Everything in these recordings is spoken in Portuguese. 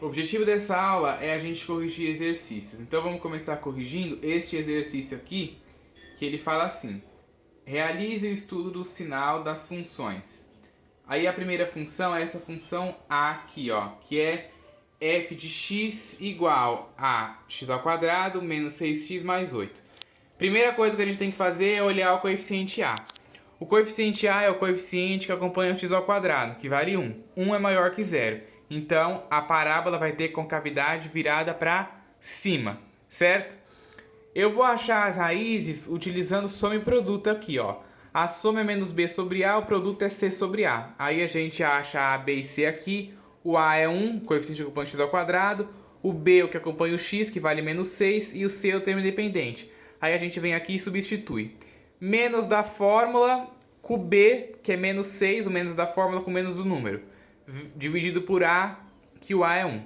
O objetivo dessa aula é a gente corrigir exercícios. Então vamos começar corrigindo este exercício aqui, que ele fala assim: realize o estudo do sinal das funções. Aí a primeira função é essa função A aqui, ó, que é f de x igual a x ao quadrado menos 6x mais 8. Primeira coisa que a gente tem que fazer é olhar o coeficiente A. O coeficiente A é o coeficiente que acompanha o x ao quadrado, que vale 1. 1 é maior que 0. Então, a parábola vai ter concavidade virada para cima, certo? Eu vou achar as raízes utilizando soma e produto aqui, ó. A soma é menos b sobre a, o produto é c sobre a. Aí a gente acha a, b e c aqui. O a é 1, o coeficiente que acompanha o x ao quadrado. O b é o que acompanha o x, que vale menos 6. E o c é o termo independente. Aí a gente vem aqui e substitui. Menos da fórmula com b, que é menos 6, o menos da fórmula com menos do número. Dividido por a, que o a é 1.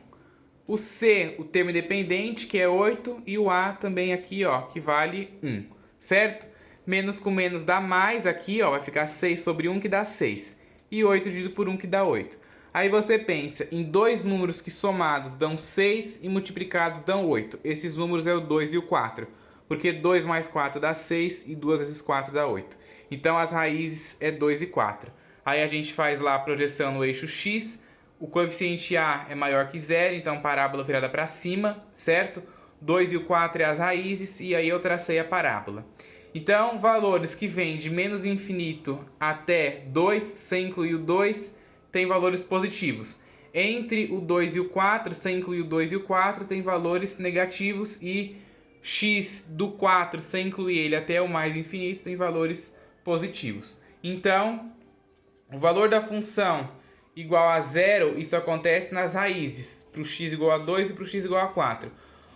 O c, o termo independente, que é 8. E o a também aqui, ó, que vale 1. Certo? Menos com menos dá mais aqui, ó, vai ficar 6 sobre 1, que dá 6. E 8 dividido por 1, que dá 8. Aí você pensa em dois números que somados dão 6 e multiplicados dão 8. Esses números é o 2 e o 4. Porque 2 mais 4 dá 6 e 2 vezes 4 dá 8. Então as raízes é 2 e 4. Aí a gente faz lá a projeção no eixo x. O coeficiente A é maior que 0, então parábola virada para cima, certo? 2 e o 4 é as raízes e aí eu tracei a parábola. Então, valores que vêm de menos infinito até 2, sem incluir o 2, tem valores positivos. Entre o 2 e o 4, sem incluir o 2 e o 4, tem valores negativos. E x do 4, sem incluir ele até o mais infinito, tem valores positivos. Então, o valor da função igual a 0, isso acontece nas raízes, para o x igual a 2 e para o x igual a 4.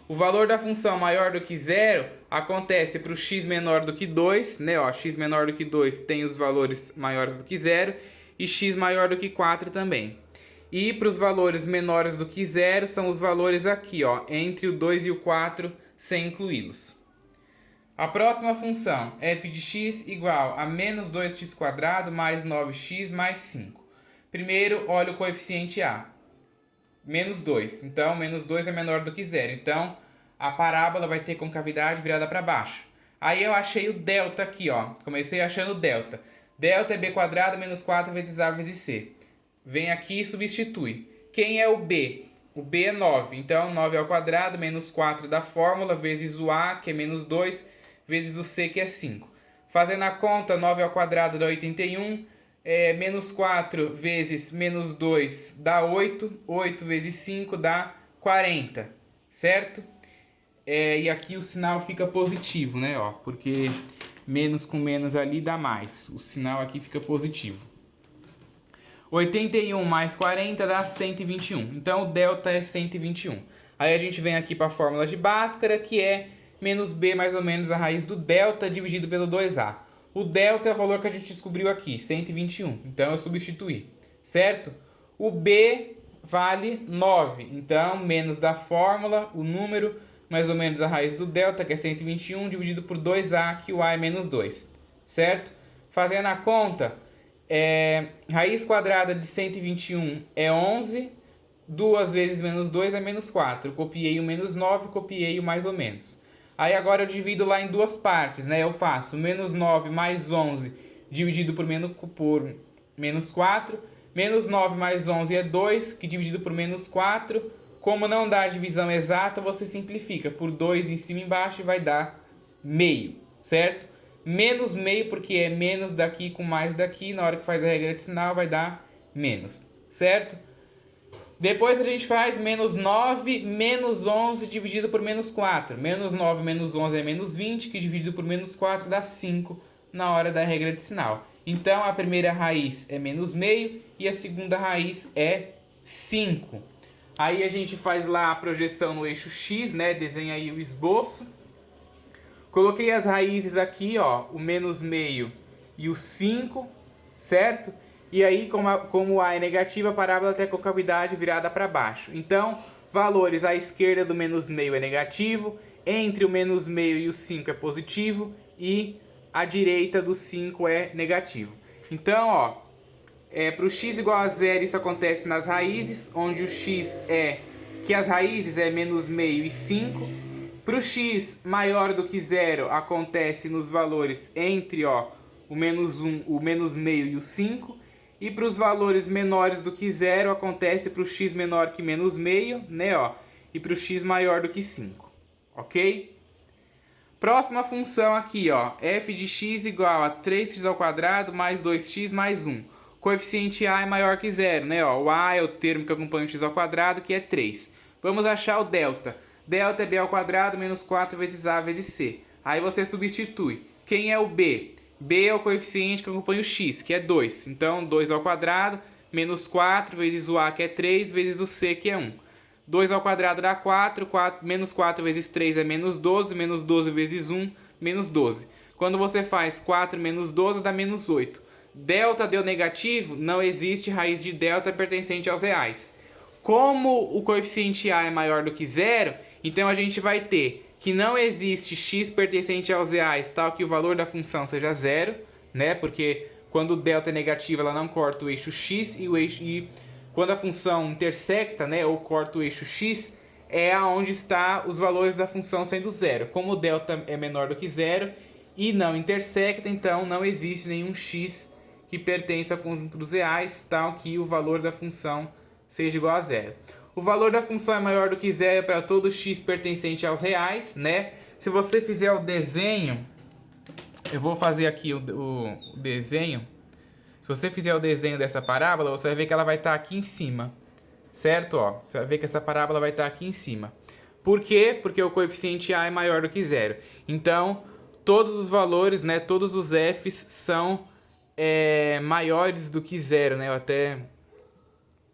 O valor da função maior do que 0 acontece para o x menor do que 2, né? Ó, x menor do que 2 tem os valores maiores do que 0 e x maior do que 4 também. E para os valores menores do que 0 são os valores aqui, ó, entre o 2 e o 4 sem incluí-los. A próxima função, f de x igual a menos 2x² mais 9x mais 5. Primeiro, olha o coeficiente A. Menos 2. Então, menos 2 é menor do que 0. Então, a parábola vai ter concavidade virada para baixo. Aí eu achei o delta aqui, ó. Comecei achando o delta. Delta é b² menos 4 vezes a vezes c. Vem aqui e substitui. Quem é o b? O b é 9. Então, 9 ao quadrado menos 4 da fórmula vezes o a, que é menos 2, vezes o c, que é 5. Fazendo a conta, 9 ao quadrado dá 81. Menos 4 vezes menos 2 dá 8. 8 vezes 5 dá 40. Certo? E aqui o sinal fica positivo, né? Ó, porque menos com menos ali dá mais. O sinal aqui fica positivo. 81 mais 40 dá 121. Então, o delta é 121. Aí a gente vem aqui para a fórmula de Bhaskara, que é menos b mais ou menos a raiz do delta dividido pelo 2a. O delta é o valor que a gente descobriu aqui, 121. Então, eu substituí, certo? O b vale 9. Então, menos da fórmula, o número, mais ou menos a raiz do delta, que é 121, dividido por 2a, que o a é menos 2. Certo? Fazendo a conta, raiz quadrada de 121 é 11. 2 vezes menos 2 é menos 4. Copiei o menos 9, copiei o mais ou menos. Aí agora eu divido lá em duas partes, né? Eu faço menos 9 mais 11 dividido por menos 4. Menos 9 mais 11 é 2, que dividido por menos 4. Como não dá a divisão exata, você simplifica por 2 em cima e embaixo e vai dar meio, certo? Menos meio porque é menos daqui com mais daqui. Na hora que faz a regra de sinal vai dar menos, certo? Depois a gente faz menos 9 menos 11 dividido por menos 4. Menos 9 menos 11 é menos 20, que dividido por menos 4 dá 5 na hora da regra de sinal. Então, a primeira raiz é menos meio e a segunda raiz é 5. Aí a gente faz lá a projeção no eixo x, né? Desenha aí o esboço. Coloquei as raízes aqui, ó, o menos meio e o 5, certo? E aí, como A é negativo, a parábola tem a concavidade virada para baixo. Então, valores à esquerda do menos meio é negativo, entre o menos meio e o 5 é positivo, e à direita do 5 é negativo. Então, ó, para o x igual a 0, isso acontece nas raízes, onde o x é que as raízes é menos meio e 5. Para o x maior do que zero, acontece nos valores entre o menos 1, o menos meio e o 5. E para os valores menores do que zero, acontece para o x menor que menos meio, né, e para o x maior do que 5, ok? Próxima função aqui, f de x igual a 3x ao quadrado mais 2x mais 1. Coeficiente a é maior que zero, né, o a é o termo que acompanha o x ao quadrado, que é 3. Vamos achar o delta. Delta é b ao quadrado menos 4 vezes a vezes c. Aí você substitui. Quem é o b? B é o coeficiente que acompanha o x, que é 2. Então, 2 ao quadrado, menos 4 vezes o a, que é 3, vezes o c, que é 1. 2 ao quadrado dá 4, menos 4 vezes 3 é menos 12, menos 12 vezes 1, menos 12. Quando você faz 4 menos 12, dá menos 8. Delta deu negativo, não existe raiz de delta pertencente aos reais. Como o coeficiente a é maior do que zero, então a gente vai ter que não existe x pertencente aos reais tal que o valor da função seja zero, né? Porque quando o delta é negativo, ela não corta o eixo x e quando a função intersecta, né, ou corta o eixo x, é onde está os valores da função sendo zero. Como o delta é menor do que zero e não intersecta, então não existe nenhum x que pertença ao conjunto dos reais tal que o valor da função seja igual a zero. O valor da função é maior do que zero para todo x pertencente aos reais, né? Se você fizer o desenho, eu vou fazer aqui o desenho. Se você fizer o desenho dessa parábola, você vai ver que ela vai estar aqui em cima, certo? Você vai ver que essa parábola vai estar aqui em cima. Por quê? Porque o coeficiente a é maior do que zero. Então, todos os valores, né, todos os f's são maiores do que zero, né? Eu até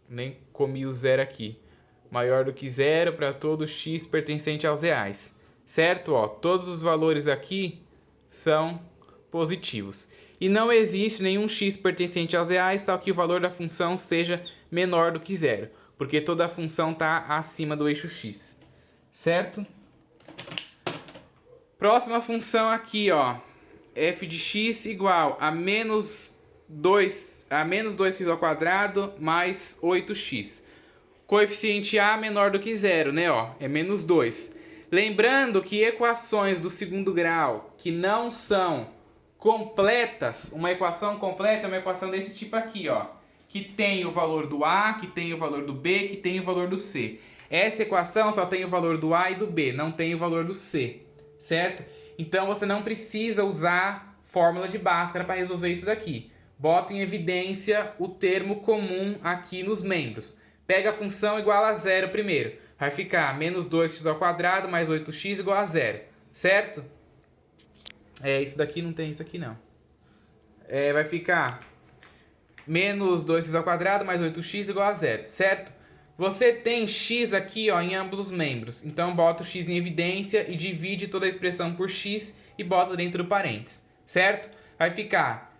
nem comi o zero aqui. Maior do que zero para todo x pertencente aos reais, certo? Todos os valores aqui são positivos. E não existe nenhum x pertencente aos reais tal que o valor da função seja menor do que zero, porque toda a função está acima do eixo x, certo? Próxima função aqui, f de x igual a menos 2x ao quadrado mais 8x. Coeficiente a menor do que zero, né? É menos 2. Lembrando que equações do segundo grau que não são completas, uma equação completa é uma equação desse tipo aqui, que tem o valor do a, que tem o valor do b, que tem o valor do c. Essa equação só tem o valor do a e do b, não tem o valor do c, certo? Então você não precisa usar fórmula de Bhaskara para resolver isso daqui. Bota em evidência o termo comum aqui nos membros. Pega a função igual a zero primeiro. Vai ficar menos 2x ao quadrado mais 8x igual a zero, certo? Isso daqui não tem isso aqui não. Vai ficar menos 2x ao quadrado mais 8x igual a zero, certo? Você tem x aqui em ambos os membros. Então bota o x em evidência e divide toda a expressão por x e bota dentro do parênteses, certo? Vai ficar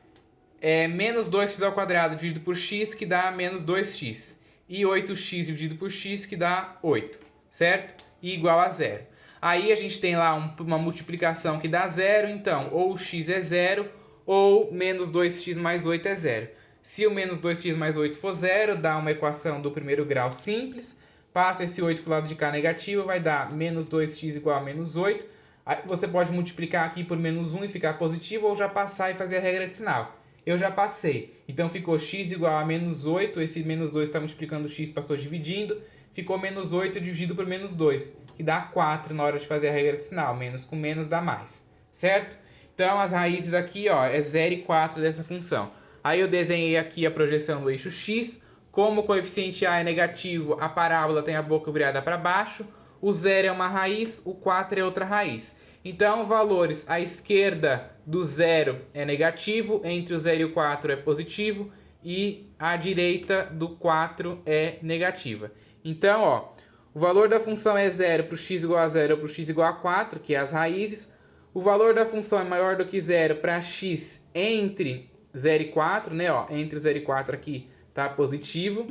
menos 2x ao quadrado dividido por x, que dá menos 2x. E 8x dividido por x, que dá 8, certo? E igual a zero. Aí a gente tem lá uma multiplicação que dá zero, então ou o x é zero ou menos 2x mais 8 é zero. Se o menos 2x mais 8 for zero, dá uma equação do primeiro grau simples. Passa esse 8 para o lado de cá negativo, vai dar menos 2x igual a menos 8. Aí você pode multiplicar aqui por menos 1 e ficar positivo, ou já passar e fazer a regra de sinal. Eu já passei. Então ficou x igual a menos 8. Esse menos 2 está multiplicando o x, passou dividindo. Ficou menos 8 dividido por menos 2, que dá 4 na hora de fazer a regra de sinal. Menos com menos dá mais, certo? Então as raízes aqui é 0 e 4 dessa função. Aí eu desenhei aqui a projeção do eixo x. Como o coeficiente a é negativo, a parábola tem a boca virada para baixo. O 0 é uma raiz, o 4 é outra raiz. Então, valores à esquerda do 0 é negativo, entre o 0 e o 4 é positivo, e à direita do 4 é negativa. Então, o valor da função é 0 para o x igual a 0 ou para o x igual a 4, que é as raízes. O valor da função é maior do que 0 para x entre 0 e 4, né? Entre o 0 e 4 aqui está positivo.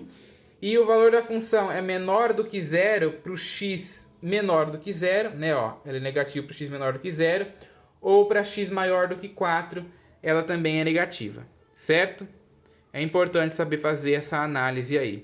E o valor da função é menor do que 0 para o x menor do que 0, né? Ela é negativa para x menor do que 0, ou para x maior do que 4, ela também é negativa, certo? É importante saber fazer essa análise aí.